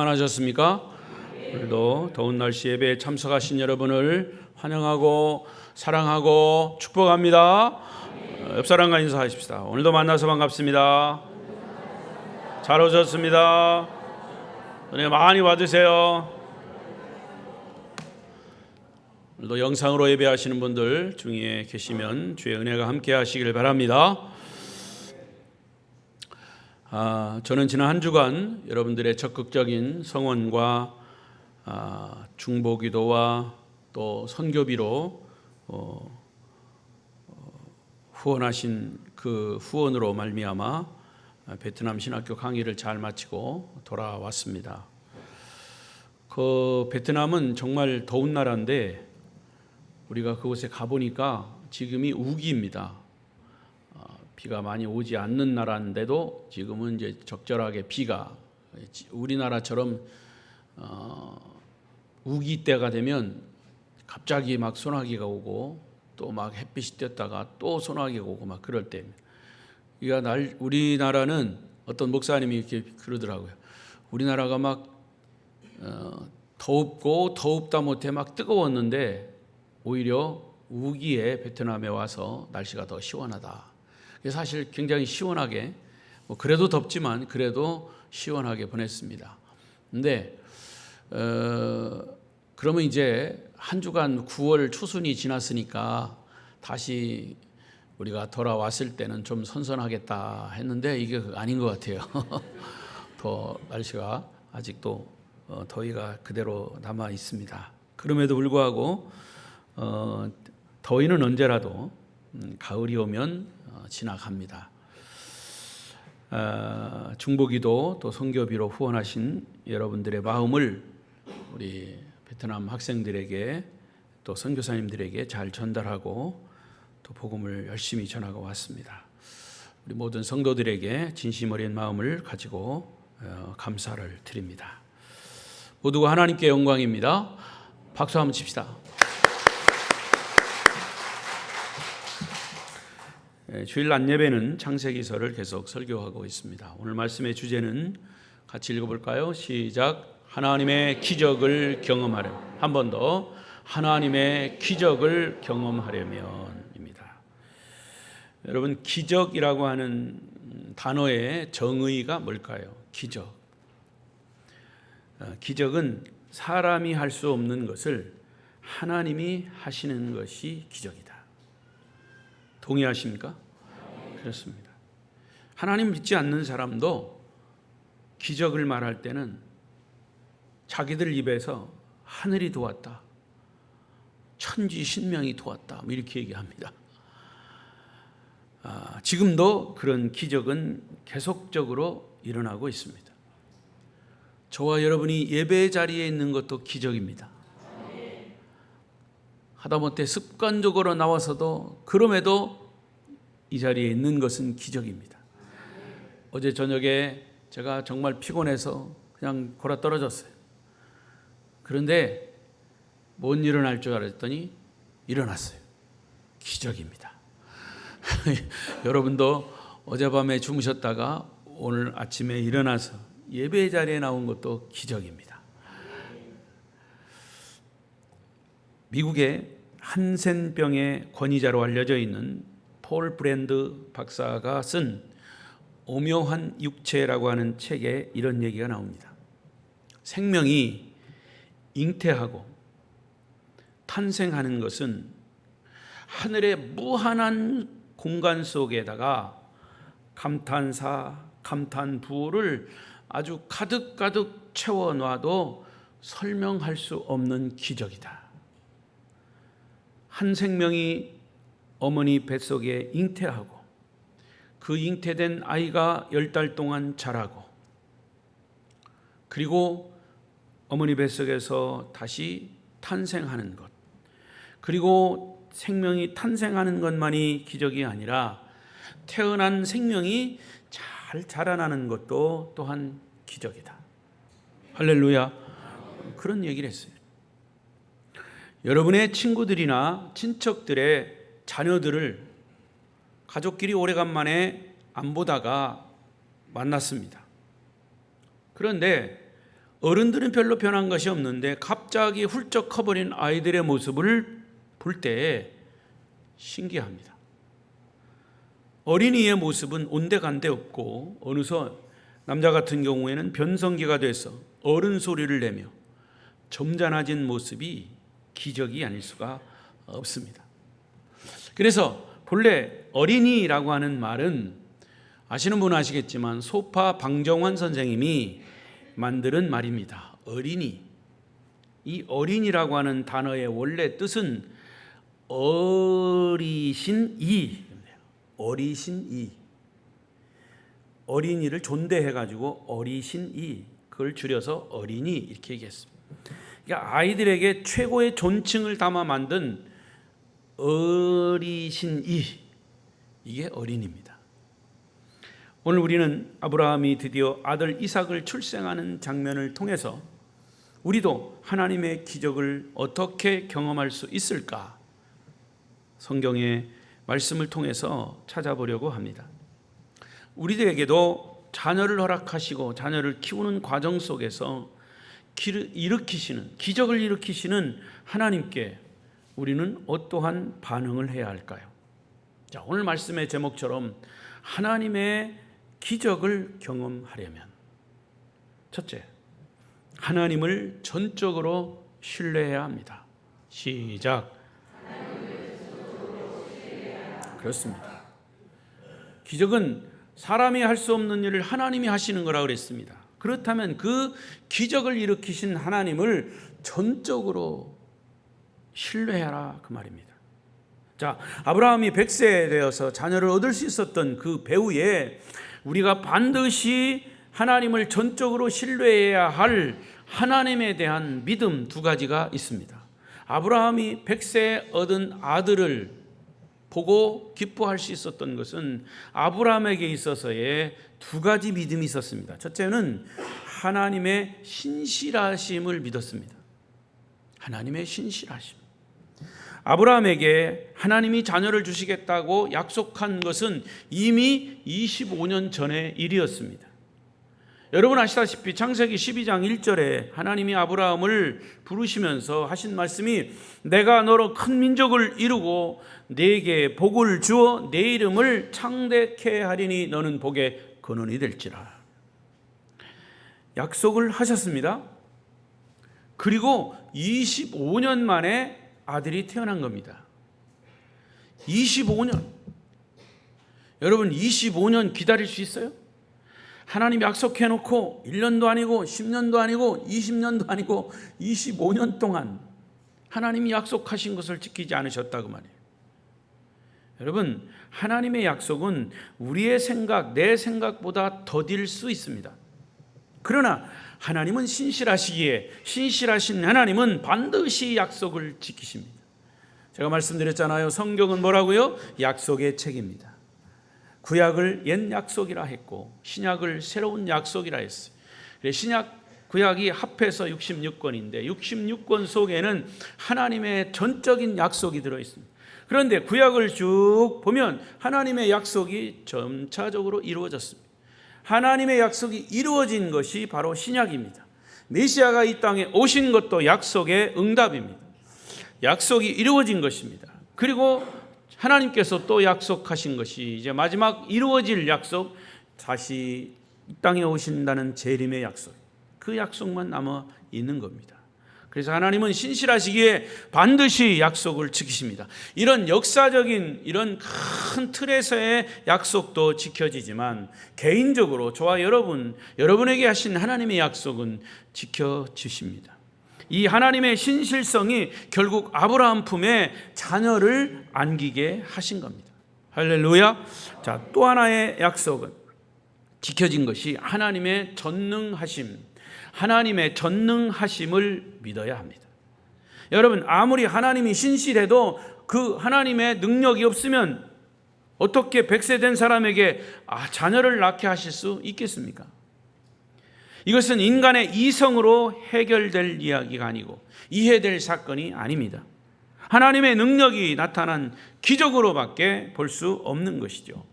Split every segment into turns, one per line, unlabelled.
안녕하셨습니까? 오늘도 더운 날씨 예배에 참석하신 여러분을 환영하고 사랑하고 축복합니다. 옆 사람과 인사하십시다. 오늘도 만나서 반갑습니다. 잘 오셨습니다. 은혜 많이 받으세요. 오늘도 영상으로 예배하시는 분들 중에 계시면 주의 은혜가 함께 하시길 바랍니다. 저는 지난 한 주간 여러분들의 적극적인 성원과 중보기도와 또 선교비로 후원하신 그 후원으로 말미암아 베트남 신학교 강의를 잘 마치고 돌아왔습니다. 그 베트남은 정말 더운 나라인데 우리가 그곳에 가보니까 지금이 우기입니다. 비가 많이 오지 않는 나라인데도 지금은 이제 적절하게 비가 우리나라처럼 우기 때가 되면 갑자기 막 소나기가 오고 또 막 햇빛이 떴다가 또 소나기가 오고 막 그럴 때, 우리나라는 어떤 목사님이 이렇게 그러더라고요. 우리나라가 막 덥고 더웁다 못해 막 뜨거웠는데 오히려 우기에 베트남에 와서 날씨가 더 시원하다. 사실 굉장히 시원하게, 그래도 덥지만 그래도 시원하게 보냈습니다. 근데 그러면 이제 한 주간 9월 초순이 지났으니까 다시 우리가 돌아왔을 때는 좀 선선하겠다 했는데 이게 아닌 것 같아요. 더 날씨가 아직도 더위가 그대로 남아 있습니다. 그럼에도 불구하고 더위는 언제라도 가을이 오면 지나갑니다. 중보기도 또 선교비로 후원하신 여러분들의 마음을 우리 베트남 학생들에게 또 선교사님들에게 잘 전달하고 또 복음을 열심히 전하고 왔습니다. 우리 모든 성도들에게 진심 어린 마음을 가지고 감사를 드립니다. 모두가 하나님께 영광입니다. 박수 한번 칩시다. 주일 낮 예배는 창세기서를 계속 설교하고 있습니다. 오늘 말씀의 주제는 같이 읽어볼까요? 시작. 하나님의 기적을 경험하려. 한 번 더. 하나님의 기적을 경험하려면입니다. 여러분, 기적이라고 하는 단어의 정의가 뭘까요? 기적. 기적은 사람이 할 수 없는 것을 하나님이 하시는 것이 기적이다. 동의하십니까? 그렇습니다. 하나님 믿지 않는 사람도 기적을 말할 때는 자기들 입에서 하늘이 도왔다, 천지 신명이 도왔다 이렇게 얘기합니다. 지금도 그런 기적은 계속적으로 일어나고 있습니다. 저와 여러분이 예배 자리에 있는 것도 기적입니다. 하다못해 습관적으로 나와서도 그럼에도 이 자리에 있는 것은 기적입니다. 어제 저녁에 제가 정말 피곤해서 그냥 골아 떨어졌어요. 그런데 못 일어날 줄 알았더니 일어났어요. 기적입니다. 여러분도 어젯밤에 주무셨다가 오늘 아침에 일어나서 예배 자리에 나온 것도 기적입니다. 미국의 한센병의 권위자로 알려져 있는 폴 브랜드 박사가 쓴 오묘한 육체라고 하는 책에 이런 얘기가 나옵니다. 생명이 잉태하고 탄생하는 것은 하늘의 무한한 공간 속에다가 감탄사, 감탄부를 아주 가득가득 채워놔도 설명할 수 없는 기적이다. 한 생명이 어머니 뱃속에 잉태하고 그 잉태된 아이가 10달 동안 자라고 그리고 어머니 뱃속에서 다시 탄생하는 것, 그리고 생명이 탄생하는 것만이 기적이 아니라 태어난 생명이 잘 자라나는 것도 또한 기적이다. 할렐루야. 그런 얘기를 했어요. 여러분의 친구들이나 친척들의 자녀들을 가족끼리 오래간만에 안 보다가 만났습니다. 그런데 어른들은 별로 변한 것이 없는데 갑자기 훌쩍 커버린 아이들의 모습을 볼 때 신기합니다. 어린이의 모습은 온데간데 없고 어느덧 남자 같은 경우에는 변성기가 돼서 어른 소리를 내며 점잖아진 모습이 기적이 아닐 수가 없습니다. 그래서 본래 어린이라고 하는 말은 아시는 분은 아시겠지만 소파 방정환 선생님이 만드는 말입니다. 어린이. 이 어린이라고 하는 단어의 원래 뜻은 어리신이, 어리신이, 어린이를 존대해가지고 어리신이, 그걸 줄여서 어린이 이렇게 얘기했습니다. 그러니까 아이들에게 최고의 존칭을 담아 만든 어리신이, 이게 어린이입니다. 오늘 우리는 아브라함이 드디어 아들 이삭을 출생하는 장면을 통해서 우리도 하나님의 기적을 어떻게 경험할 수 있을까? 성경의 말씀을 통해서 찾아보려고 합니다. 우리들에게도 자녀를 허락하시고 자녀를 키우는 과정 속에서 기적을 일으키시는 하나님께 우리는 어떠한 반응을 해야 할까요? 자, 오늘 말씀의 제목처럼 하나님의 기적을 경험하려면 첫째, 하나님을 전적으로 신뢰해야 합니다. 시작. 그렇습니다. 기적은 사람이 할 수 없는 일을 하나님이 하시는 거라고 그랬습니다. 그렇다면 그 기적을 일으키신 하나님을 전적으로 신뢰하라, 그 말입니다. 자, 아브라함이 100세 되어서 자녀를 얻을 수 있었던 그 배후에 우리가 반드시 하나님을 전적으로 신뢰해야 할 하나님에 대한 믿음 두 가지가 있습니다. 아브라함이 100세 얻은 아들을 보고 기뻐할 수 있었던 것은 아브라함에게 있어서의 두 가지 믿음이 있었습니다. 첫째는 하나님의 신실하심을 믿었습니다. 하나님의 신실하심. 아브라함에게 하나님이 자녀를 주시겠다고 약속한 것은 이미 25년 전의 일이었습니다. 여러분 아시다시피 창세기 12장 1절에 하나님이 아브라함을 부르시면서 하신 말씀이 내가 너로 큰 민족을 이루고 네게 복을 주어 네 이름을 창대케 하리니 너는 복의 근원이 될지라. 약속을 하셨습니다. 그리고 25년 만에 아들이 태어난 겁니다. 25년. 여러분 25년 기다릴 수 있어요? 하나님 약속해놓고 1년도 아니고 10년도 아니고 20년도 아니고 25년 동안 하나님이 약속하신 것을 지키지 않으셨다고 말이에요. 여러분 하나님의 약속은 우리의 생각, 내 생각보다 더딜 수 있습니다. 그러나 하나님은 신실하시기에 신실하신 하나님은 반드시 약속을 지키십니다. 제가 말씀드렸잖아요. 성경은 뭐라고요? 약속의 책입니다. 구약을 옛 약속이라 했고 신약을 새로운 약속이라 했어요. 신약 구약이 합해서 66권인데 66권 속에는 하나님의 전적인 약속이 들어있습니다. 그런데 구약을 쭉 보면 하나님의 약속이 점차적으로 이루어졌습니다. 하나님의 약속이 이루어진 것이 바로 신약입니다. 메시아가 이 땅에 오신 것도 약속의 응답입니다. 약속이 이루어진 것입니다. 그리고 하나님께서 또 약속하신 것이 이제 마지막 이루어질 약속, 다시 이 땅에 오신다는 재림의 약속, 그 약속만 남아 있는 겁니다. 그래서 하나님은 신실하시기에 반드시 약속을 지키십니다. 이런 역사적인 이런 큰 틀에서의 약속도 지켜지지만 개인적으로 저와 여러분에게 하신 하나님의 약속은 지켜지십니다. 이 하나님의 신실성이 결국 아브라함 품에 자녀를 안기게 하신 겁니다. 할렐루야. 자, 또 하나의 약속은 지켜진 것이 하나님의 전능하심, 하나님의 전능하심을 믿어야 합니다. 여러분 아무리 하나님이 신실해도 그 하나님의 능력이 없으면 어떻게 100세 된 사람에게 자녀를 낳게 하실 수 있겠습니까? 이것은 인간의 이성으로 해결될 이야기가 아니고 이해될 사건이 아닙니다. 하나님의 능력이 나타난 기적으로밖에 볼 수 없는 것이죠.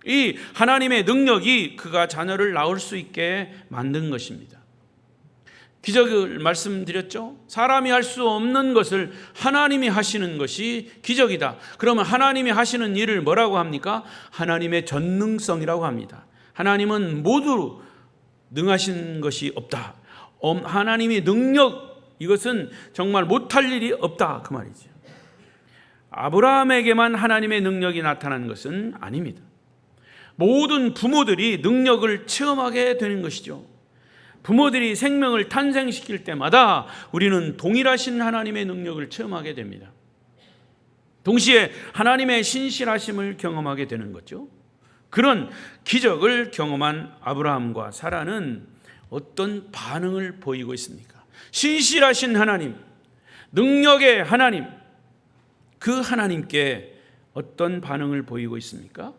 이 하나님의 능력이 그가 자녀를 낳을 수 있게 만든 것입니다. 기적을 말씀드렸죠. 사람이 할 수 없는 것을 하나님이 하시는 것이 기적이다. 그러면 하나님이 하시는 일을 뭐라고 합니까? 하나님의 전능성이라고 합니다. 하나님은 모두 능하신 것이 없다. 하나님의 능력, 이것은 정말 못할 일이 없다, 그 말이죠. 아브라함에게만 하나님의 능력이 나타난 것은 아닙니다. 모든 부모들이 능력을 체험하게 되는 것이죠. 부모들이 생명을 탄생시킬 때마다 우리는 동일하신 하나님의 능력을 체험하게 됩니다. 동시에 하나님의 신실하심을 경험하게 되는 거죠. 그런 기적을 경험한 아브라함과 사라는 어떤 반응을 보이고 있습니까? 신실하신 하나님, 능력의 하나님, 그 하나님께 어떤 반응을 보이고 있습니까?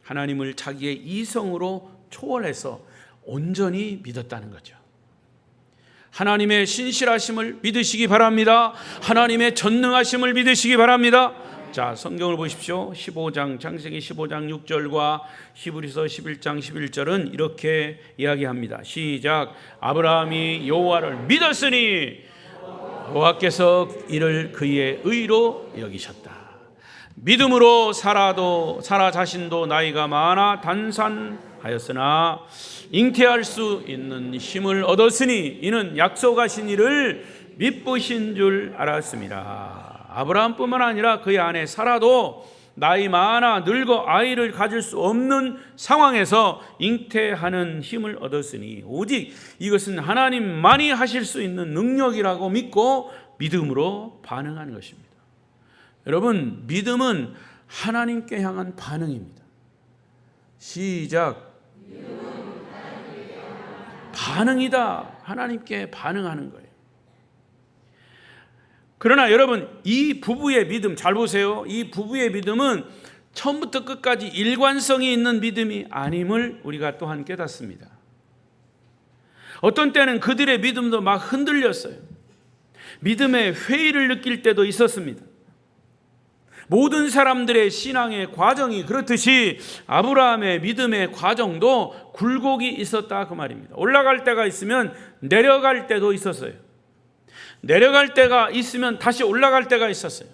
하나님을 자기의 이성으로 초월해서 온전히 믿었다는 거죠. 하나님의 신실하심을 믿으시기 바랍니다. 하나님의 전능하심을 믿으시기 바랍니다. 자, 성경을 보십시오. 15장, 창세기 15장 6절과 히브리서 11장 11절은 이렇게 이야기합니다. 시작. 아브라함이 여호와를 믿었으니 여호와께서 이를 그의 의로 여기셨다. 믿음으로 사라 자신도 나이가 많아 단산하였으나 잉태할 수 있는 힘을 얻었으니 이는 약속하신 이를 믿으신 줄 알았습니다. 아브라함뿐만 아니라 그의 아내 사라도 나이 많아 늙어 아이를 가질 수 없는 상황에서 잉태하는 힘을 얻었으니 오직 이것은 하나님만이 하실 수 있는 능력이라고 믿고 믿음으로 반응한 것입니다. 여러분, 믿음은 하나님께 향한 반응입니다. 시작. 반응이다. 하나님께 반응하는 거예요. 그러나 여러분, 이 부부의 믿음 잘 보세요. 이 부부의 믿음은 처음부터 끝까지 일관성이 있는 믿음이 아님을 우리가 또한 깨닫습니다. 어떤 때는 그들의 믿음도 막 흔들렸어요. 믿음의 회의를 느낄 때도 있었습니다. 모든 사람들의 신앙의 과정이 그렇듯이 아브라함의 믿음의 과정도 굴곡이 있었다, 그 말입니다. 올라갈 때가 있으면 내려갈 때도 있었어요. 내려갈 때가 있으면 다시 올라갈 때가 있었어요.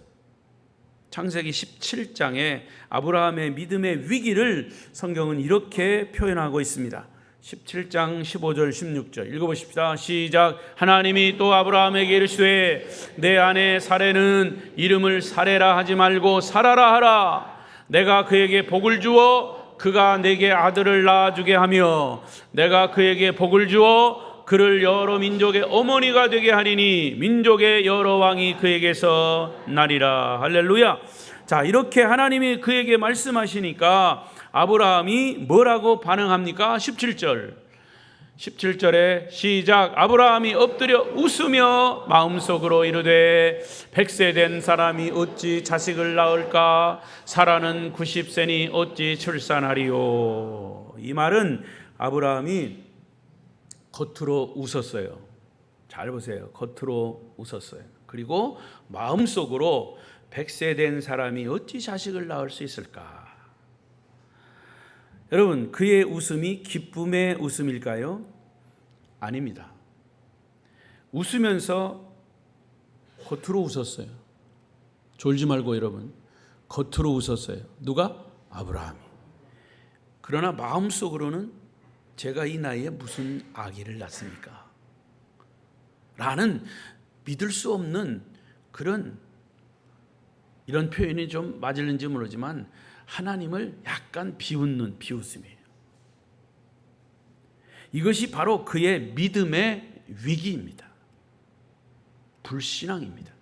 창세기 17장에 아브라함의 믿음의 위기를 성경은 이렇게 표현하고 있습니다. 17장 15절 16절 읽어보십시다. 시작. 하나님이 또 아브라함에게 이르시되 내 아내 사레는 이름을 사레라 하지 말고 사라라 하라. 내가 그에게 복을 주어 그가 내게 아들을 낳아주게 하며 내가 그에게 복을 주어 그를 여러 민족의 어머니가 되게 하리니 민족의 여러 왕이 그에게서 나리라. 할렐루야. 자, 이렇게 하나님이 그에게 말씀하시니까 아브라함이 뭐라고 반응합니까? 17절에 시작. 아브라함이 엎드려 웃으며 마음속으로 이르되 100세 된 사람이 어찌 자식을 낳을까? 사라는 90세니 어찌 출산하리요? 이 말은 아브라함이 겉으로 웃었어요. 잘 보세요. 겉으로 웃었어요. 그리고 마음속으로 100세 된 사람이 어찌 자식을 낳을 수 있을까? 여러분, 그의 웃음이 기쁨의 웃음일까요? 아닙니다. 웃으면서 겉으로 웃었어요. 졸지 말고 여러분, 겉으로 웃었어요. 누가? 아브라함이. 그러나 마음속으로는 제가 이 나이에 무슨 아기를 낳습니까? 라는 믿을 수 없는 이런 표현이 좀 맞을는지 모르지만 하나님을 약간 비웃는 비웃음이에요. 이것이 바로 그의 믿음의 위기입니다. 불신앙입니다.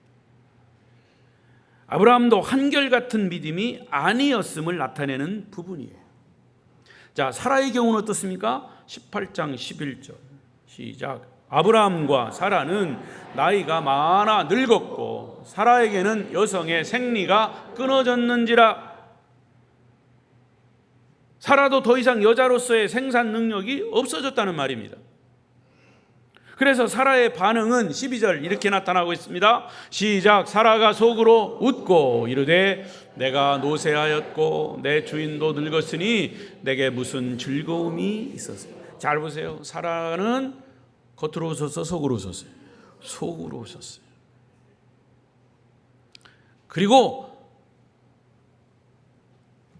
아브라함도 한결같은 믿음이 아니었음을 나타내는 부분이에요. 자, 사라의 경우는 어떻습니까? 18장 11절 시작. 아브라함과 사라는 나이가 많아 늙었고 사라에게는 여성의 생리가 끊어졌는지라. 사라도 더 이상 여자로서의 생산 능력이 없어졌다는 말입니다. 그래서 사라의 반응은 12절 이렇게 나타나고 있습니다. 시작. 사라가 속으로 웃고 이르되 내가 노쇠하였고 내 주인도 늙었으니 내게 무슨 즐거움이 있었어. 잘 보세요. 사라는 겉으로 웃었어, 속으로 웃었어요? 속으로 웃었어요. 그리고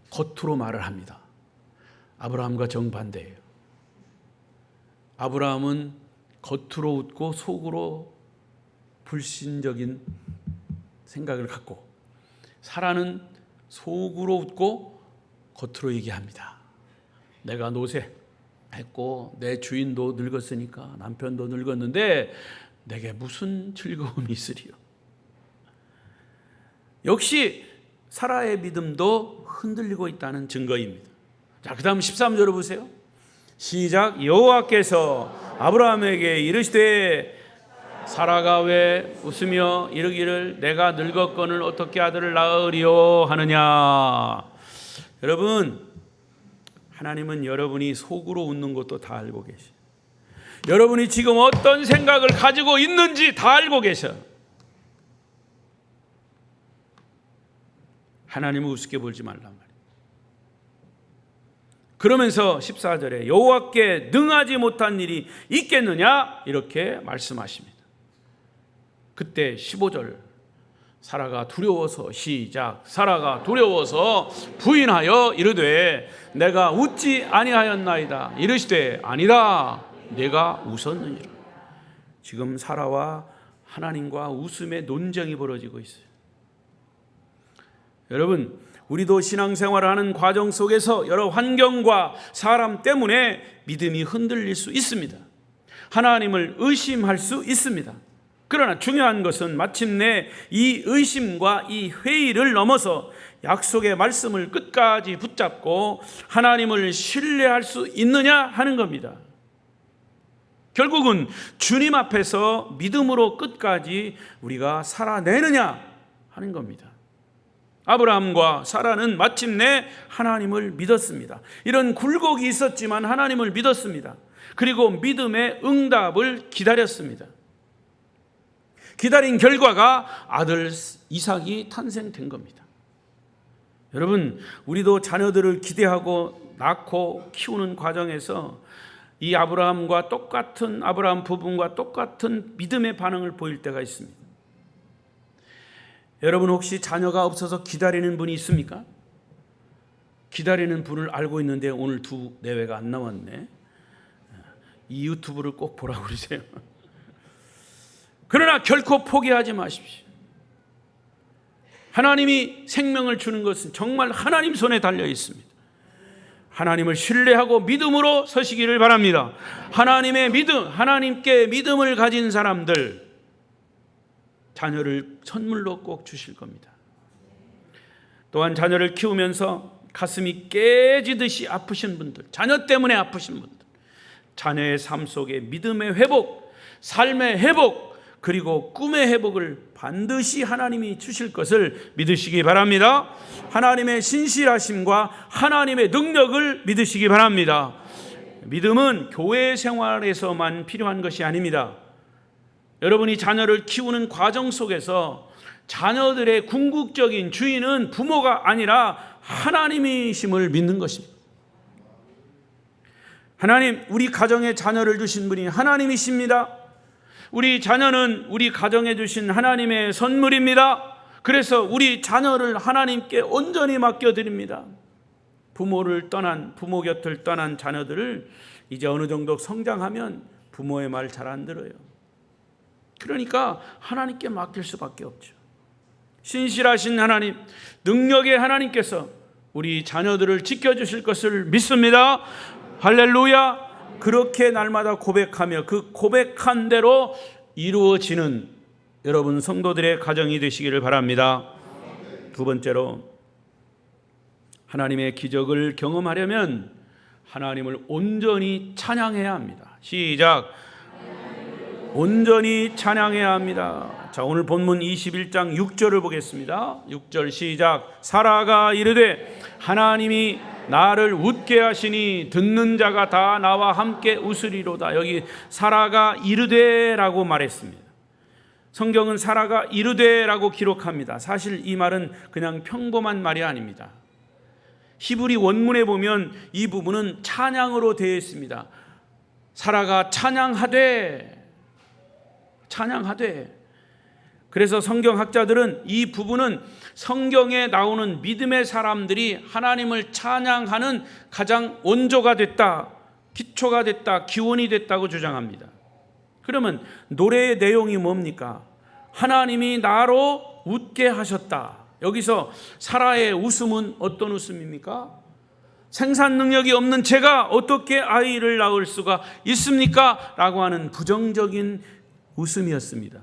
겉으로 말을 합니다. 아브라함과 정반대예요. 아브라함은 겉으로 웃고 속으로 불신적인 생각을 갖고, 사라는 속으로 웃고 겉으로 얘기합니다. 내가 노쇠했고 내 주인도 늙었으니까, 남편도 늙었는데 내게 무슨 즐거움이 있으리요. 역시 사라의 믿음도 흔들리고 있다는 증거입니다. 자, 그 다음 13절을 보세요. 시작. 여호와께서 아브라함에게 이르시되 사라가 왜 웃으며 이르기를 내가 늙었거늘 어떻게 아들을 낳으리요 하느냐. 여러분, 하나님은 여러분이 속으로 웃는 것도 다 알고 계셔. 여러분이 지금 어떤 생각을 가지고 있는지 다 알고 계셔. 하나님을 우습게 보지 말란 말이에요. 그러면서 14절에 여호와께 능하지 못한 일이 있겠느냐 이렇게 말씀하십니다. 그때 15절, 사라가 두려워서, 시작. 사라가 두려워서 부인하여 이르되 내가 웃지 아니하였나이다. 이르시되 아니다, 내가 웃었느니라. 지금 사라와 하나님과 웃음의 논쟁이 벌어지고 있어요. 여러분, 우리도 신앙생활을 하는 과정 속에서 여러 환경과 사람 때문에 믿음이 흔들릴 수 있습니다. 하나님을 의심할 수 있습니다. 그러나 중요한 것은 마침내 이 의심과 이 회의를 넘어서 약속의 말씀을 끝까지 붙잡고 하나님을 신뢰할 수 있느냐 하는 겁니다. 결국은 주님 앞에서 믿음으로 끝까지 우리가 살아내느냐 하는 겁니다. 아브라함과 사라는 마침내 하나님을 믿었습니다. 이런 굴곡이 있었지만 하나님을 믿었습니다. 그리고 믿음의 응답을 기다렸습니다. 기다린 결과가 아들 이삭이 탄생된 겁니다. 여러분, 우리도 자녀들을 기대하고 낳고 키우는 과정에서 이 아브라함과 똑같은, 아브라함 부부와 똑같은 믿음의 반응을 보일 때가 있습니다. 여러분, 혹시 자녀가 없어서 기다리는 분이 있습니까? 기다리는 분을 알고 있는데 오늘 두 내외가 안 나왔네. 이 유튜브를 꼭 보라고 그러세요. 그러나 결코 포기하지 마십시오. 하나님이 생명을 주는 것은 정말 하나님 손에 달려 있습니다. 하나님을 신뢰하고 믿음으로 서시기를 바랍니다. 하나님의 믿음, 하나님께 믿음을 가진 사람들, 자녀를 선물로 꼭 주실 겁니다. 또한 자녀를 키우면서 가슴이 깨지듯이 아프신 분들, 자녀 때문에 아프신 분들, 자녀의 삶 속에 믿음의 회복, 삶의 회복, 그리고 꿈의 회복을 반드시 하나님이 주실 것을 믿으시기 바랍니다. 하나님의 신실하심과 하나님의 능력을 믿으시기 바랍니다. 믿음은 교회 생활에서만 필요한 것이 아닙니다. 여러분이 자녀를 키우는 과정 속에서 자녀들의 궁극적인 주인은 부모가 아니라 하나님이심을 믿는 것입니다. 하나님, 우리 가정에 자녀를 주신 분이 하나님이십니다. 우리 자녀는 우리 가정에 주신 하나님의 선물입니다. 그래서 우리 자녀를 하나님께 온전히 맡겨드립니다. 부모 곁을 떠난 자녀들을 이제 어느 정도 성장하면 부모의 말 잘 안 들어요. 그러니까 하나님께 맡길 수밖에 없죠. 신실하신 하나님, 능력의 하나님께서 우리 자녀들을 지켜주실 것을 믿습니다. 할렐루야. 그렇게 날마다 고백하며 그 고백한 대로 이루어지는 여러분 성도들의 가정이 되시기를 바랍니다. 두 번째로, 하나님의 기적을 경험하려면 하나님을 온전히 찬양해야 합니다. 시작. 온전히 찬양해야 합니다. 자, 오늘 본문 21장 6절을 보겠습니다. 6절 시작. 사라가 이르되 하나님이 나를 웃게 하시니 듣는 자가 다 나와 함께 웃으리로다. 여기 사라가 이르되라고 말했습니다. 성경은 사라가 이르되라고 기록합니다. 사실 이 말은 그냥 평범한 말이 아닙니다. 히브리 원문에 보면 이 부분은 찬양으로 되어 있습니다. 사라가 찬양하되, 찬양하되. 그래서 성경학자들은 이 부분은 성경에 나오는 믿음의 사람들이 하나님을 찬양하는 가장 원조가 됐다, 기초가 됐다, 기원이 됐다고 주장합니다. 그러면 노래의 내용이 뭡니까? 하나님이 나로 웃게 하셨다. 여기서 사라의 웃음은 어떤 웃음입니까? 생산 능력이 없는 제가 어떻게 아이를 낳을 수가 있습니까? 라고 하는 부정적인 웃음이었습니다.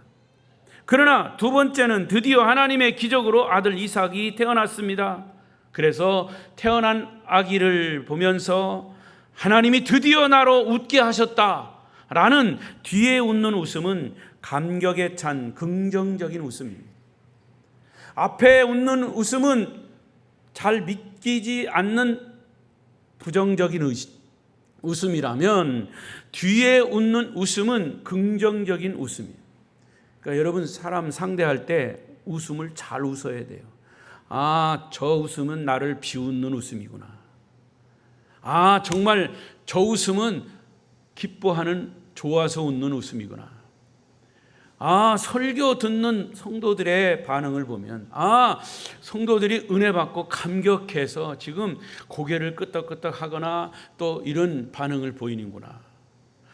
그러나 두 번째는 드디어 하나님의 기적으로 아들 이삭이 태어났습니다. 그래서 태어난 아기를 보면서 하나님이 드디어 나로 웃게 하셨다라는 뒤에 웃는 웃음은 감격에 찬 긍정적인 웃음입니다. 앞에 웃는 웃음은 잘 믿기지 않는 부정적인 웃음이라면 뒤에 웃는 웃음은 긍정적인 웃음이에요. 그러니까 여러분, 사람 상대할 때 웃음을 잘 웃어야 돼요. 아, 저 웃음은 나를 비웃는 웃음이구나. 아, 정말 저 웃음은 기뻐하는, 좋아서 웃는 웃음이구나. 아, 설교 듣는 성도들의 반응을 보면, 아, 성도들이 은혜 받고 감격해서 지금 고개를 끄덕끄덕 하거나 또 이런 반응을 보이는구나.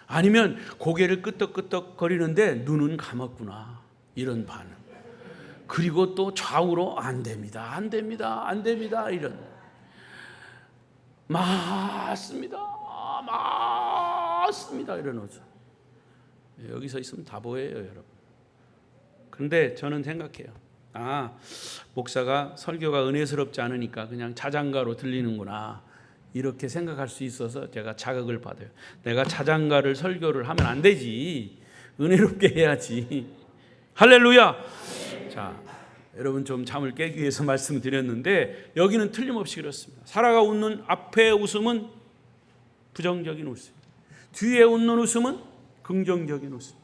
아니면 고개를 끄덕끄덕 거리는데 눈은 감았구나. 이런 반응. 그리고 또 좌우로 안 됩니다. 안 됩니다. 안 됩니다. 이런. 맞습니다. 맞습니다. 이런 오죠. 여기서 있으면 다 보여요, 여러분. 그런데 저는 생각해요. 아, 목사가 설교가 은혜스럽지 않으니까 그냥 자장가로 들리는구나. 이렇게 생각할 수 있어서 제가 자극을 받아요. 내가 자장가를 설교를 하면 안 되지. 은혜롭게 해야지. 할렐루야. 자, 여러분 좀 잠을 깨기 위해서 말씀드렸는데 여기는 틀림없이 그렇습니다. 사라가 웃는 앞에 웃음은 부정적인 웃음, 뒤에 웃는 웃음은 긍정적인 웃음.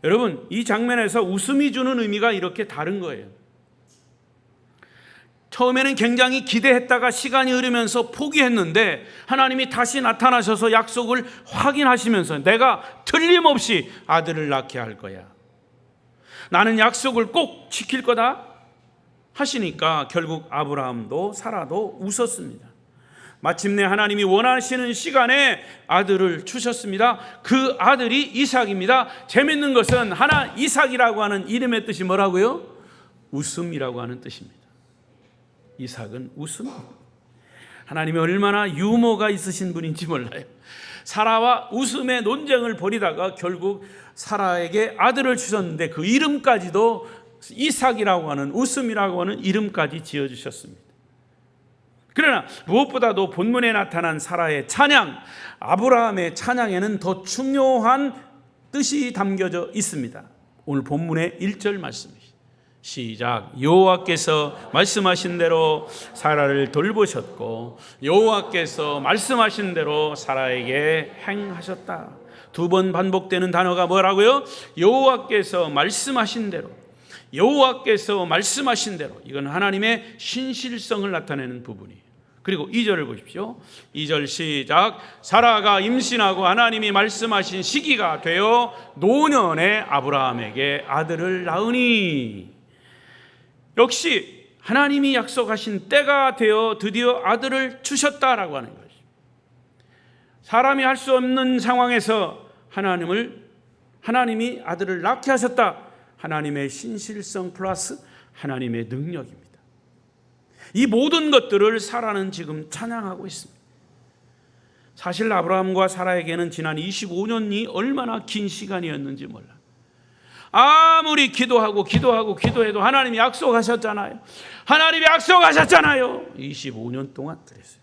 여러분, 이 장면에서 웃음이 주는 의미가 이렇게 다른 거예요. 처음에는 굉장히 기대했다가 시간이 흐르면서 포기했는데 하나님이 다시 나타나셔서 약속을 확인하시면서 내가 틀림없이 아들을 낳게 할 거야, 나는 약속을 꼭 지킬 거다 하시니까 결국 아브라함도 사라도 웃었습니다. 마침내 하나님이 원하시는 시간에 아들을 주셨습니다. 그 아들이 이삭입니다. 재밌는 것은 이삭이라고 하는 이름의 뜻이 뭐라고요? 웃음이라고 하는 뜻입니다. 이삭은 웃음. 하나님이 얼마나 유머가 있으신 분인지 몰라요. 사라와 웃음의 논쟁을 벌이다가 결국 사라에게 아들을 주셨는데 그 이름까지도 이삭이라고 하는, 웃음이라고 하는 이름까지 지어주셨습니다. 그러나 무엇보다도 본문에 나타난 사라의 찬양, 아브라함의 찬양에는 더 중요한 뜻이 담겨져 있습니다. 오늘 본문의 1절 말씀입니다. 시작. 여호와께서 말씀하신 대로 사라를 돌보셨고 여호와께서 말씀하신 대로 사라에게 행하셨다. 두 번 반복되는 단어가 뭐라고요? 여호와께서 말씀하신 대로, 여호와께서 말씀하신 대로. 이건 하나님의 신실성을 나타내는 부분이에요. 그리고 2절을 보십시오. 2절 시작. 사라가 임신하고 하나님이 말씀하신 시기가 되어 노년에 아브라함에게 아들을 낳으니. 역시 하나님이 약속하신 때가 되어 드디어 아들을 주셨다라고 하는 것이죠. 사람이 할 수 없는 상황에서 하나님이 아들을 낳게 하셨다. 하나님의 신실성 플러스 하나님의 능력입니다. 이 모든 것들을 사라는 지금 찬양하고 있습니다. 사실 아브라함과 사라에게는 지난 25년이 얼마나 긴 시간이었는지 몰라. 아무리 기도해도 하나님이 약속하셨잖아요. 하나님이 약속하셨잖아요. 25년 동안 그랬어요.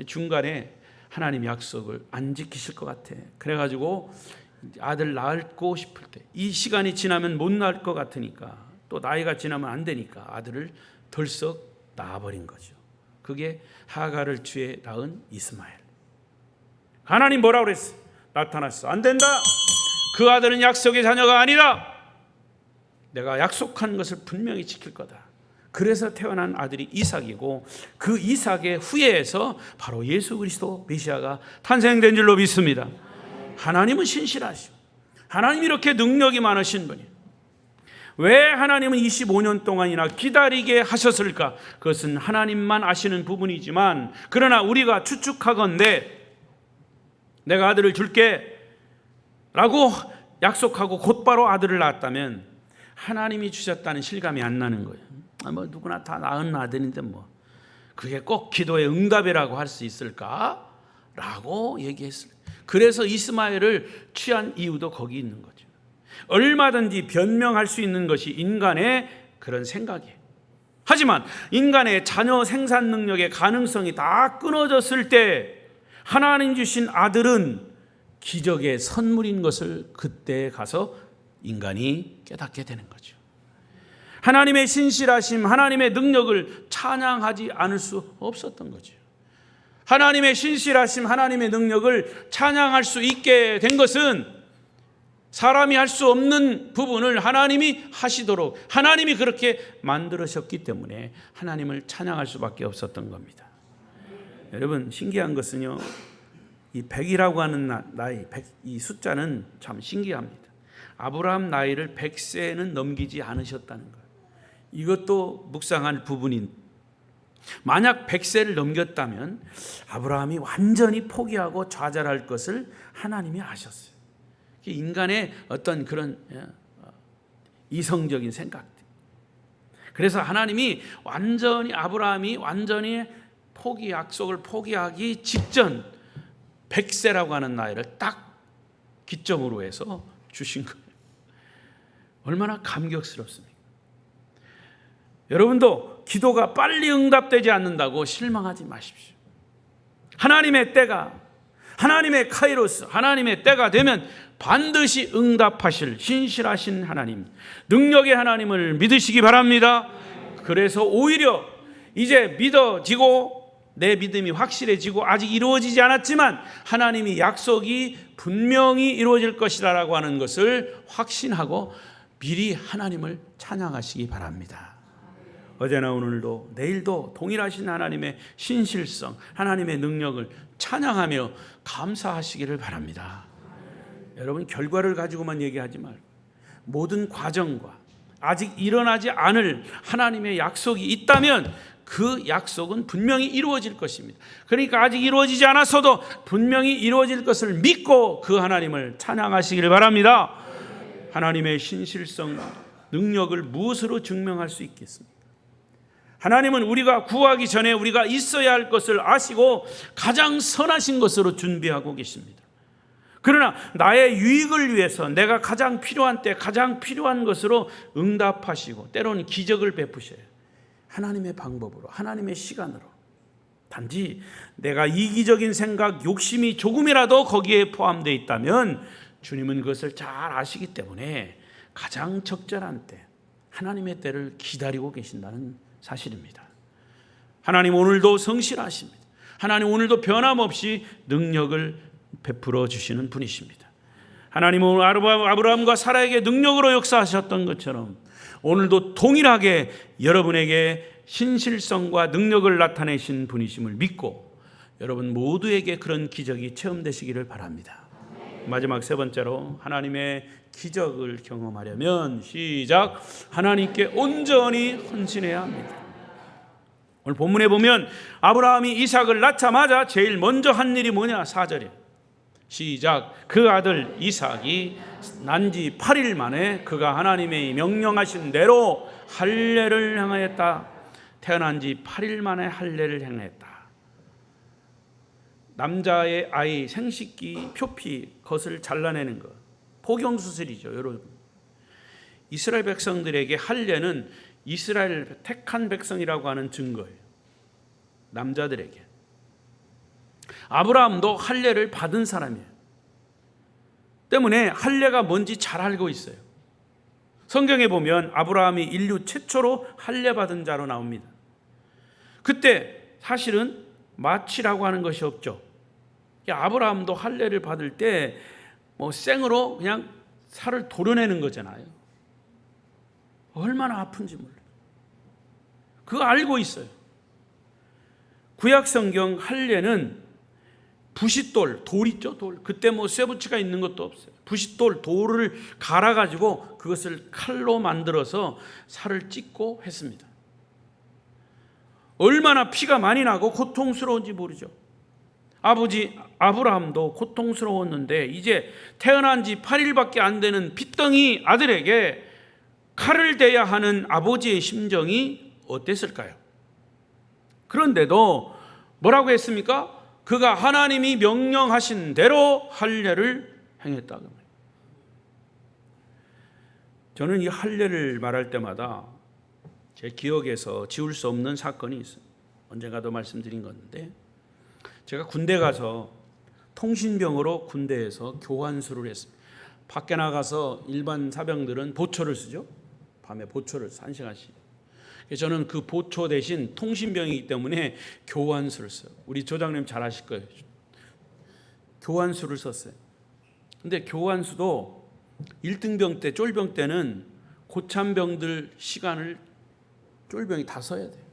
중간에 하나님 약속을 안 지키실 것 같아. 그래가지고 아들 낳고 싶을 때, 이 시간이 지나면 못 낳을 것 같으니까, 또 나이가 지나면 안 되니까 아들을 덜썩 낳아버린 거죠. 그게 하갈을 취해 낳은 이스마엘. 하나님 뭐라고 그랬어? 나타났어. 안 된다. 그 아들은 약속의 자녀가 아니다. 내가 약속한 것을 분명히 지킬 거다. 그래서 태어난 아들이 이삭이고 그 이삭의 후예에서 바로 예수 그리스도 메시아가 탄생된 줄로 믿습니다. 하나님은 신실하시오.
하나님이 이렇게 능력이 많으신 분이 왜 하나님은 25년 동안이나 기다리게 하셨을까? 그것은 하나님만 아시는 부분이지만, 그러나 우리가 추측하건대 내가 아들을 줄게 라고 약속하고 곧바로 아들을 낳았다면 하나님이 주셨다는 실감이 안 나는 거예요. 뭐 누구나 다 낳은 아들인데 뭐 그게 꼭 기도의 응답이라고 할 수 있을까? 라고 얘기했어요. 그래서 이스마엘을 취한 이유도 거기 있는 거죠. 얼마든지 변명할 수 있는 것이 인간의 그런 생각이에요. 하지만 인간의 자녀 생산 능력의 가능성이 다 끊어졌을 때 하나님 주신 아들은 기적의 선물인 것을 그때 가서 인간이 깨닫게 되는 거죠. 하나님의 신실하심, 하나님의 능력을 찬양하지 않을 수 없었던 거죠. 하나님의 신실하심, 하나님의 능력을 찬양할 수 있게 된 것은 사람이 할 수 없는 부분을 하나님이 하시도록 하나님이 그렇게 만들으셨기 때문에 하나님을 찬양할 수밖에 없었던 겁니다. 여러분, 신기한 것은요, 이 100이라고 하는 나이, 이 숫자는 참 신기합니다. 아브라함 나이를 100세는 넘기지 않으셨다는 거예요. 이것도 묵상할 부분인, 만약 100세를 넘겼다면 아브라함이 완전히 포기하고 좌절할 것을 하나님이 아셨어요. 인간의 어떤 그런 이성적인 생각들. 그래서 하나님이 아브라함이 완전히 약속을 포기하기 직전 100세라고 하는 나이를 딱 기점으로 해서 주신 거예요. 얼마나 감격스럽습니까? 여러분도 기도가 빨리 응답되지 않는다고 실망하지 마십시오. 하나님의 때가, 하나님의 카이로스, 하나님의 때가 되면 반드시 응답하실 신실하신 하나님, 능력의 하나님을 믿으시기 바랍니다. 그래서 오히려 이제 믿어지고 내 믿음이 확실해지고 아직 이루어지지 않았지만 하나님이 약속이 분명히 이루어질 것이라고 하는 것을 확신하고 미리 하나님을 찬양하시기 바랍니다. 어제나 오늘도 내일도 동일하신 하나님의 신실성, 하나님의 능력을 찬양하며 감사하시기를 바랍니다. 여러분, 결과를 가지고만 얘기하지 말고 모든 과정과 아직 일어나지 않을 하나님의 약속이 있다면 그 약속은 분명히 이루어질 것입니다. 그러니까 아직 이루어지지 않았어도 분명히 이루어질 것을 믿고 그 하나님을 찬양하시기를 바랍니다. 하나님의 신실성, 능력을 무엇으로 증명할 수 있겠습니까? 하나님은 우리가 구하기 전에 우리가 있어야 할 것을 아시고 가장 선하신 것으로 준비하고 계십니다. 그러나 나의 유익을 위해서 내가 가장 필요한 때 가장 필요한 것으로 응답하시고 때로는 기적을 베푸셔요. 하나님의 방법으로, 하나님의 시간으로. 단지 내가 이기적인 생각, 욕심이 조금이라도 거기에 포함되어 있다면 주님은 그것을 잘 아시기 때문에 가장 적절한 때, 하나님의 때를 기다리고 계신다는 사실입니다. 하나님 오늘도 성실하십니다. 하나님 오늘도 변함없이 능력을 베풀어 주시는 분이십니다. 하나님은 아브라함과 사라에게 능력으로 역사하셨던 것처럼 오늘도 동일하게 여러분에게 신실성과 능력을 나타내신 분이심을 믿고 여러분 모두에게 그런 기적이 체험되시기를 바랍니다. 마지막 세 번째로 하나님의 기적을 경험하려면 시작, 하나님께 온전히 헌신해야 합니다. 오늘 본문에 보면 아브라함이 이삭을 낳자마자 제일 먼저 한 일이 뭐냐? 4절에 시작, 그 아들 이삭이 난 지 8일 만에 그가 하나님의 명령하신 대로 할례를 행하였다. 태어난 지 8일 만에 할례를 행했다. 남자의 아이 생식기 표피 것을 잘라내는 것, 포경수술이죠. 여러분, 이스라엘 백성들에게 할례는 이스라엘 택한 백성이라고 하는 증거예요. 남자들에게. 아브라함도 할례를 받은 사람이에요. 때문에 할례가 뭔지 잘 알고 있어요. 성경에 보면 아브라함이 인류 최초로 할례 받은 자로 나옵니다. 그때 사실은 마취라고 하는 것이 없죠. 아브라함도 할례를 받을 때 생으로 그냥 살을 도려내는 거잖아요. 얼마나 아픈지 몰라요. 그거 알고 있어요. 구약 성경 할례는 부싯돌, 돌 있죠, 돌. 그때 쇠붙이가 있는 것도 없어요. 부싯돌, 돌을 갈아가지고 그것을 칼로 만들어서 살을 찢고 했습니다. 얼마나 피가 많이 나고 고통스러운지 모르죠. 아버지 아브라함도 고통스러웠는데 이제 태어난 지 8일밖에 안 되는 핏덩이 아들에게 칼을 대야 하는 아버지의 심정이 어땠을까요? 그런데도 뭐라고 했습니까? 그가 하나님이 명령하신 대로 할례를 행했다고 합니다. 저는 이 할례를 말할 때마다 제 기억에서 지울 수 없는 사건이 있어요. 언젠가도 말씀드린 건데, 제가 군대 가서 통신병으로 군대에서 교환수를 했습니다. 밖에 나가서 일반 사병들은 보초를 쓰죠. 밤에 보초를 1시간씩. 저는 그 보초 대신 통신병이기 때문에 교환수를 써요. 우리 조장님 잘 아실 거예요. 교환수를 썼어요. 근데 교환수도 1등병 때, 쫄병 때는 고참병들 시간을 쫄병이 다 써야 돼요.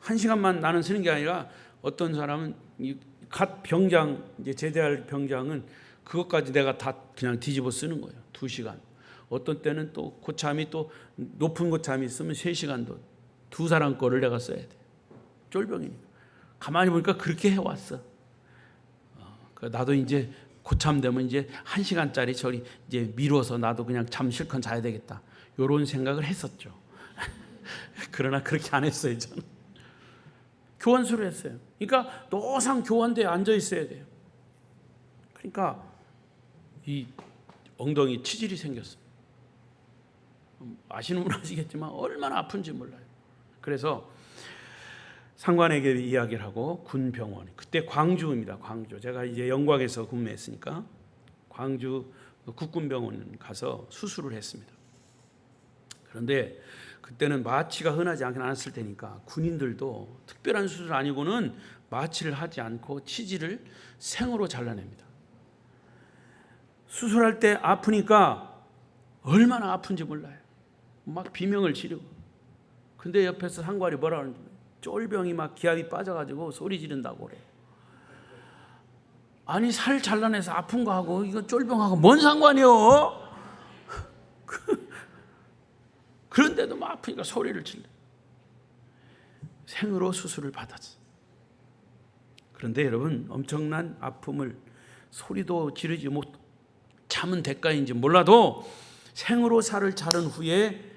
1시간만 나는 쓰는 게 아니라 어떤 사람은 갓 병장, 이제 제대할 병장은 그것까지 내가 다 그냥 뒤집어 쓰는 거예요. 2시간. 어떤 때는 또 고참이 또 높은 고참이 있으면 3시간도 두 사람 거를 내가 써야 돼. 쫄병이니까. 가만히 보니까 그렇게 해왔어. 나도 이제 고참 되면 이제 1시간짜리 저리 이제 미뤄서 나도 그냥 잠 실컷 자야 되겠다. 이런 생각을 했었죠. 그러나 그렇게 안 했어요, 저는. 교환수를 했어요. 그러니까 노상 교환대에 앉아 있어야 돼요. 그러니까 이 엉덩이 치질이 생겼어요. 아시는 분 아시겠지만 얼마나 아픈지 몰라요. 그래서 상관에게 이야기를 하고 군 병원, 그때 광주입니다. 광주. 제가 이제 영광에서 근무했으니까 광주 국군병원 가서 수술을 했습니다. 그런데 그때는 마취가 흔하지 않았을 테니까 군인들도 특별한 수술 아니고는 마취를 하지 않고 치질을 생으로 잘라냅니다. 수술할 때 아프니까 얼마나 아픈지 몰라요. 막 비명을 지르고. 근데 옆에서 상관이 뭐라 하는지, 쫄병이 막 기압이 빠져가지고 소리 지른다고 그래. 아니, 살 잘라내서 아픈 거 하고 이거 쫄병하고 뭔 상관이요? 그런데도 막 아프니까 소리를 질러. 생으로 수술을 받았어. 그런데 여러분, 엄청난 아픔을 소리도 지르지 못 참은 대가인지 몰라도 생으로 살을 자른 후에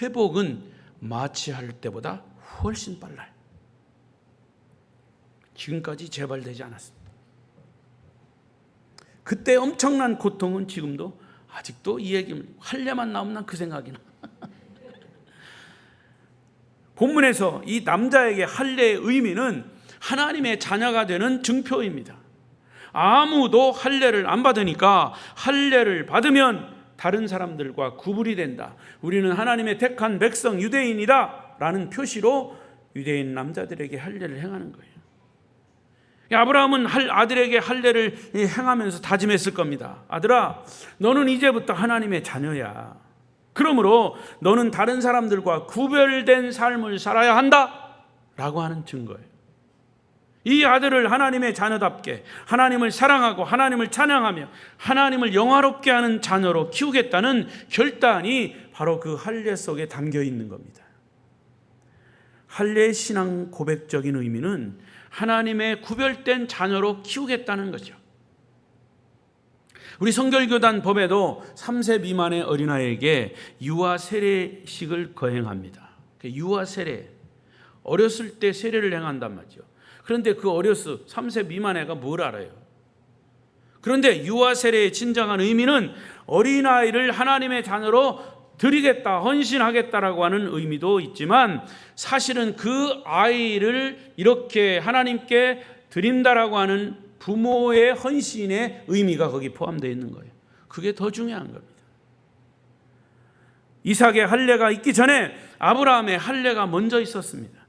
회복은 마취할 때보다 훨씬 빨라요. 지금까지 재발되지 않았습니다. 그때 엄청난 고통은 지금도 아직도 이 얘기, 할례만 나오면 난 그 생각이 나. 본문에서 이 남자에게 할례의 의미는 하나님의 자녀가 되는 증표입니다. 아무도 할례를 안 받으니까 할례를 받으면 다른 사람들과 구분이 된다. 우리는 하나님의 택한 백성 유대인이다 라는 표시로 유대인 남자들에게 할례를 행하는 거예요. 아브라함은 아들에게 할례를 행하면서 다짐했을 겁니다. 아들아, 너는 이제부터 하나님의 자녀야. 그러므로 너는 다른 사람들과 구별된 삶을 살아야 한다 라고 하는 증거예요. 이 아들을 하나님의 자녀답게 하나님을 사랑하고 하나님을 찬양하며 하나님을 영화롭게 하는 자녀로 키우겠다는 결단이 바로 그 할례 속에 담겨 있는 겁니다. 할례의 신앙 고백적인 의미는 하나님의 구별된 자녀로 키우겠다는 거죠. 우리 성결교단 법에도 3세 미만의 어린아이에게 유아 세례식을 거행합니다. 유아 세례, 어렸을 때 세례를 행한단 말이죠. 그런데 그 어렸을 3세 미만 애가 뭘 알아요? 그런데 유아 세례의 진정한 의미는 어린아이를 하나님의 자녀로 드리겠다, 헌신하겠다라고 하는 의미도 있지만 사실은 그 아이를 이렇게 하나님께 드린다라고 하는 부모의 헌신의 의미가 거기 포함되어 있는 거예요. 그게 더 중요한 겁니다. 이삭의 할례가 있기 전에 아브라함의 할례가 먼저 있었습니다.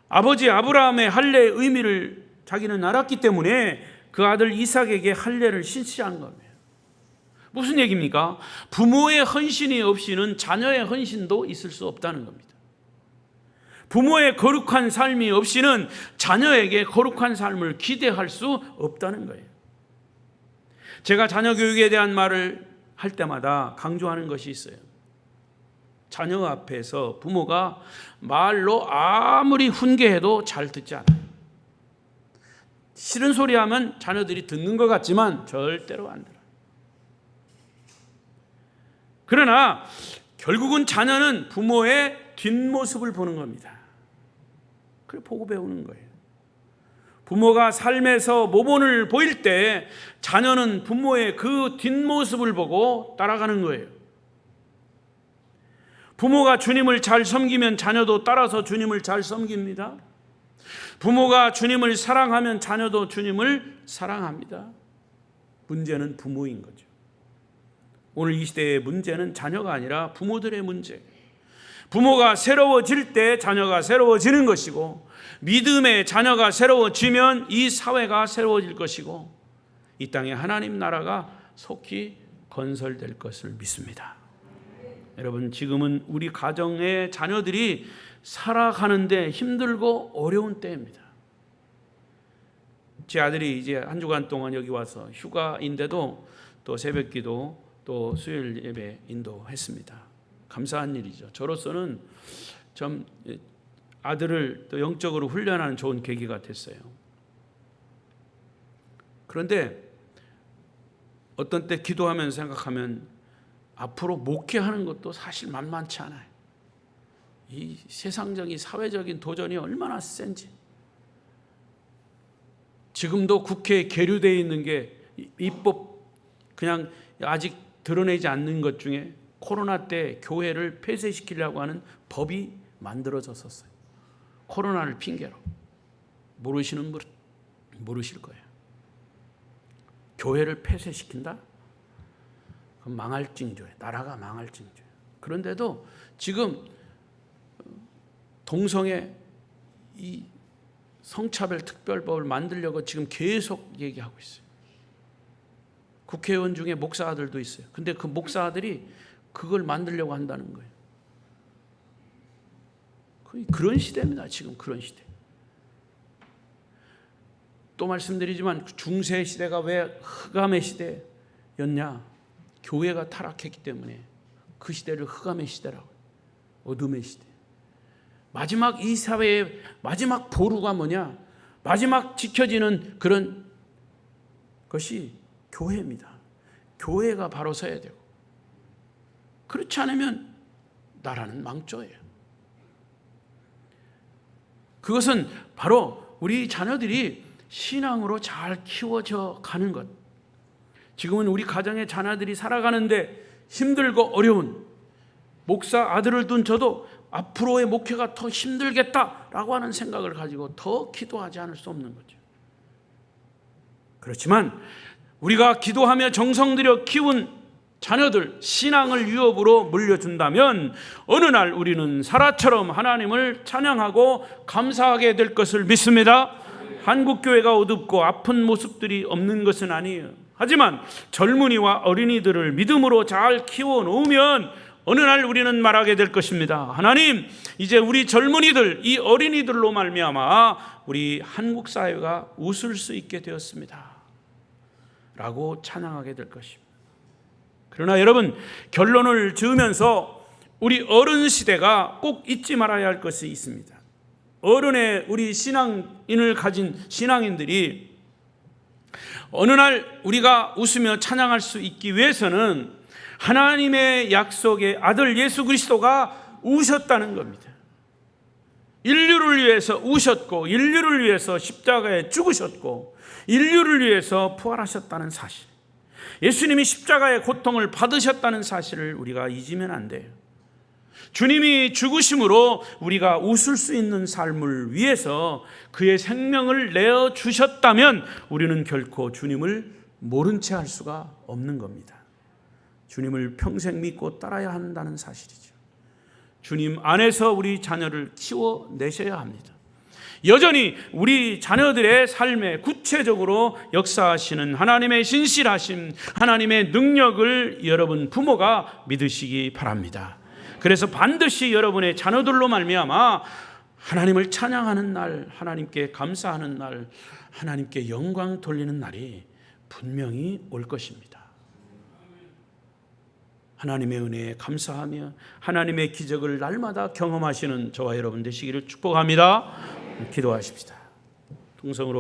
아버지 아브라함의 할례의 의미를 자기는 알았기 때문에 그 아들 이삭에게 할례를 실시한 겁니다. 무슨 얘기입니까? 부모의 헌신이 없이는 자녀의 헌신도 있을 수 없다는 겁니다. 부모의 거룩한 삶이 없이는 자녀에게 거룩한 삶을 기대할 수 없다는 거예요. 제가 자녀 교육에 대한 말을 할 때마다 강조하는 것이 있어요. 자녀 앞에서 부모가 말로 아무리 훈계해도 잘 듣지 않아요. 싫은 소리 하면 자녀들이 듣는 것 같지만 절대로 안 들어요. 그러나 결국은 자녀는 부모의 뒷모습을 보는 겁니다. 그래 보고 배우는 거예요. 부모가 삶에서 모본을 보일 때 자녀는 부모의 그 뒷모습을 보고 따라가는 거예요. 부모가 주님을 잘 섬기면 자녀도 따라서 주님을 잘 섬깁니다. 부모가 주님을 사랑하면 자녀도 주님을 사랑합니다. 문제는 부모인 거죠. 오늘 이 시대의 문제는 자녀가 아니라 부모들의 문제예요. 부모가 새로워질 때 자녀가 새로워지는 것이고, 믿음의 자녀가 새로워지면 이 사회가 새로워질 것이고, 이 땅에 하나님 나라가 속히 건설될 것을 믿습니다. 여러분, 지금은 우리 가정의 자녀들이 살아가는데 힘들고 어려운 때입니다. 제 아들이 이제 한 주간 동안 여기 와서 휴가인데도 또 새벽기도 또 수요일 예배 인도했습니다. 감사한 일이죠. 저로서는 좀 아들을 또 영적으로 훈련하는 좋은 계기가 됐어요. 그런데 어떤 때 기도하면서 생각하면 앞으로 목회하는 것도 사실 만만치 않아요. 이 세상적인 사회적인 도전이 얼마나 센지. 지금도 국회에 계류되어 있는 게 입법 그냥 아직 드러내지 않는 것 중에 코로나 때 교회를 폐쇄시키려고 하는 법이 만들어졌었어요. 코로나를 핑계로. 모르시는 분 모르실 거예요. 교회를 폐쇄시킨다? 그럼 망할 징조예요. 나라가 망할 징조예요. 그런데도 지금 동성애 이 성차별 특별법을 만들려고 지금 계속 얘기하고 있어요. 국회의원 중에 목사들도 있어요. 근데 그 목사들이 그걸 만들려고 한다는 거예요. 그런 시대입니다. 지금 그런 시대. 또 말씀드리지만 중세 시대가 왜 흑암의 시대였냐? 교회가 타락했기 때문에 그 시대를 흑암의 시대라고, 어둠의 시대. 마지막 이 사회의 마지막 보루가 뭐냐? 마지막 지켜지는 그런 것이 교회입니다. 교회가 바로 서야 되고, 그렇지 않으면 나라는 망조예요. 그것은 바로 우리 자녀들이 신앙으로 잘 키워져 가는 것. 지금은 우리 가정의 자녀들이 살아가는데 힘들고 어려운 목사 아들을 둔 저도 앞으로의 목회가 더 힘들겠다라고 하는 생각을 가지고 더 기도하지 않을 수 없는 거죠. 그렇지만 우리가 기도하며 정성 들여 키운 자녀들 신앙을 유업으로 물려준다면 어느 날 우리는 사라처럼 하나님을 찬양하고 감사하게 될 것을 믿습니다. 한국교회가 어둡고 아픈 모습들이 없는 것은 아니에요. 하지만 젊은이와 어린이들을 믿음으로 잘 키워놓으면 어느 날 우리는 말하게 될 것입니다. 하나님, 이제 우리 젊은이들, 이 어린이들로 말미암아 우리 한국 사회가 웃을 수 있게 되었습니다 라고 찬양하게 될 것입니다. 그러나 여러분, 결론을 지으면서 우리 어른 시대가 꼭 잊지 말아야 할 것이 있습니다. 어른의 우리 신앙인을 가진 신앙인들이 어느 날 우리가 웃으며 찬양할 수 있기 위해서는 하나님의 약속의 아들 예수 그리스도가 우셨다는 겁니다. 인류를 위해서 우셨고, 인류를 위해서 십자가에 죽으셨고, 인류를 위해서 부활하셨다는 사실, 예수님이 십자가의 고통을 받으셨다는 사실을 우리가 잊으면 안 돼요. 주님이 죽으심으로 우리가 웃을 수 있는 삶을 위해서 그의 생명을 내어주셨다면 우리는 결코 주님을 모른 채 할 수가 없는 겁니다. 주님을 평생 믿고 따라야 한다는 사실이죠. 주님 안에서 우리 자녀를 키워내셔야 합니다. 여전히 우리 자녀들의 삶에 구체적으로 역사하시는 하나님의 신실하심, 하나님의 능력을 여러분 부모가 믿으시기 바랍니다. 그래서 반드시 여러분의 자녀들로 말미암아 하나님을 찬양하는 날, 하나님께 감사하는 날, 하나님께 영광 돌리는 날이 분명히 올 것입니다. 하나님의 은혜에 감사하며 하나님의 기적을 날마다 경험하시는 저와 여러분 되시기를 축복합니다. 기도하십시다. 동성으로